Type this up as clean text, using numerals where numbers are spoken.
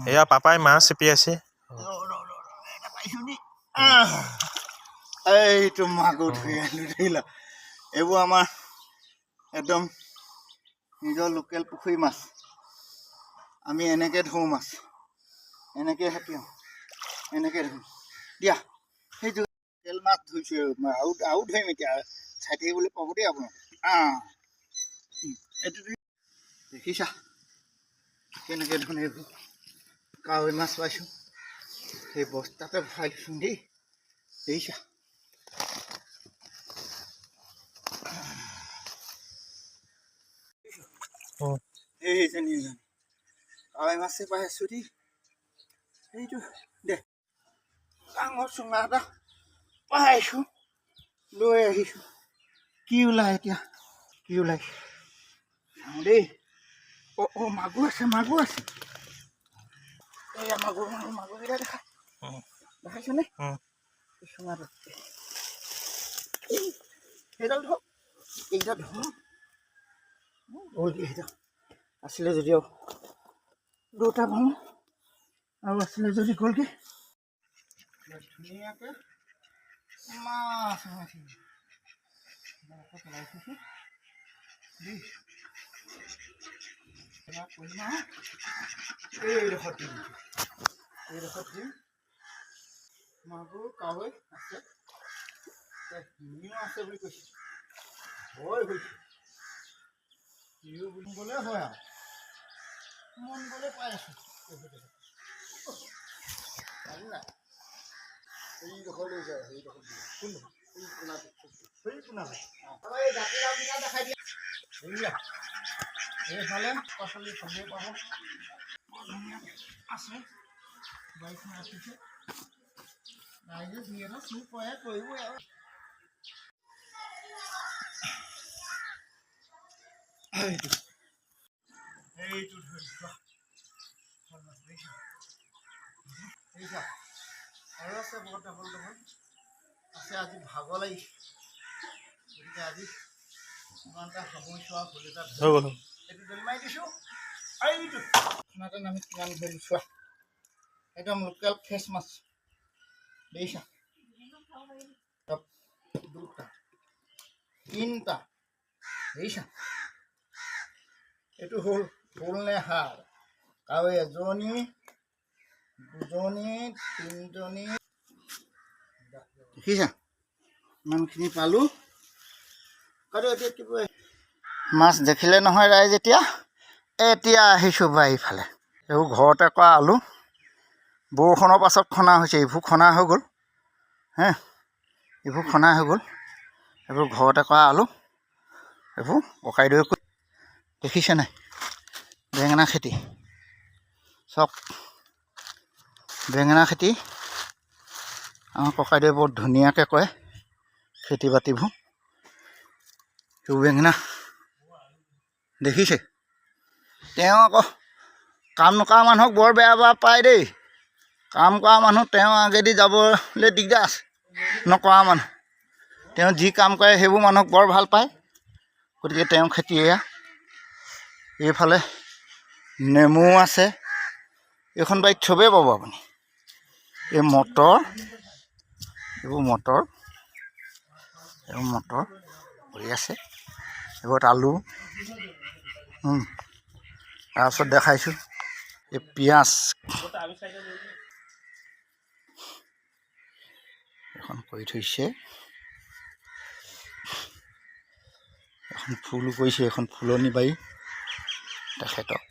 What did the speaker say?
এয়া পাপাই মাছ চেপি আছে এইটো মাগুৰ ধৰি আনিলো ধৰিলা এইবোৰ আমাৰ একদম নিজৰ লোকেল পুখুৰী মাছ আমি এনেকৈ ধৰোঁ মাছ এনেকৈ হাতিয়াওঁ এনেকৈ ধৰোঁ দিয়া সেইটো তেল মাছ ধৰিছোঁ আৰু ধৰিম এতিয়া চাই থাকিবলৈ পাব দেই আপোনাক এইটো দেখিছা কেনেকৈ ধৰণে এইবোৰ কাৱৈ মাছ পাইছোঁ সেই বস্তাতে ভৰাই দিছোঁ দেই দেখিছা এইজনী কাৱৈ মাছে পাই আছোঁ দেই সেইটো দে ডাঙৰ চুঙা এটা পাইছোঁ লৈ আহিছোঁ কি ওলাই এতিয়া কি ওলাইছে চাওঁ দেই মাগুৰ আছে এইয়া মাগুৰকেইটা দেখাইছেনে চুঙাটো সেইডাল ধৰক এইকেইটা ধৰক এইকেইটা আছিলে যদিও দুটা ভাল আৰু আছিলে যদি গ'লগৈ ধুনীয়াকৈ মাছ পেলাইছোঁ দেই এইডোখৰত দিম মাগুৰ কাৱৈ আছে শিঙিও আছে বুলি কৈছে হয় গৈছে শিঙিও বুলি গ'লে হয় আৰু মন গ'লে পাই আছোঁ এইডোখৰ লৈ যায় সেইডোখৰ কোন এই কোণাটো এই জাতিলাওকেইটা দেখাই দিয়া এইয়া এইফালে পাচলি চবেই পাব আছে বাৰীখন ৰাখিছে ৰাইজে যি এটা চুৰ কৰে কৰিবই আৰু এইটো ধৰিছা আৰু আছে বহুত ডাবল আছে আজি ভাগৰ লাগিছে গতিকে আজি ইমান এটা সামৰিছোঁ আৰু ভুল এটা এইটো দলি মাৰি দিছোঁ এইটো সোণাতে নামি কিমান ধৰিলোঁ চোৱা একদম লোকেল ফ্ৰেছ মাছ দেখিছা দুটা তিনিটা দেখিছা এইটো হ'ল নে হাড় কাৱৈ এজনী দুজনী তিনিজনী দেখিছা ইমানখিনি পালোঁ এতিয়া মাছ দেখিলে নহয় ৰাইজ এতিয়া আহিছোঁ বাৰীফালে এইবোৰ ঘৰতে কৰা আলু বৰষুণৰ পাছত খনা হৈছে এইবোৰ খনা হৈ গ'ল এইবোৰ খনা হৈ গ'ল এইবোৰ ঘৰতে কৰা আলু এইবোৰ ককাইদেউে দেখিছে নাই বেঙেনা খেতি চব বেঙেনা খেতি আমাৰ ককাইদেউে বৰ ধুনীয়াকৈ কৰে খেতি বাতিবোৰ এইবোৰ বেঙেনা দেখিছে তেওঁ আকৌ কাম নকৰা মানুহক বৰ বেয়া পায় দেই কাম কৰা মানুহ তেওঁ আগেদি যাবলৈ দিগদাৰ আছে নকৰা মানুহ তেওঁ যি কাম কৰে সেইবোৰ মানুহক বৰ ভাল পায় গতিকে তেওঁ খেতি এয়া এইফালে নেমু আছে এইখন বাৰীত চবেই পাব আপুনি এই এইবোৰ মটৰ কৰি আছে এইবোৰত আলু তাৰপিছত দেখাইছোঁ এই পিঁয়াজ এখন কৰি থৈছে এখন ফুলো কৰিছে এখন ফুলনি বাৰী তেখেতক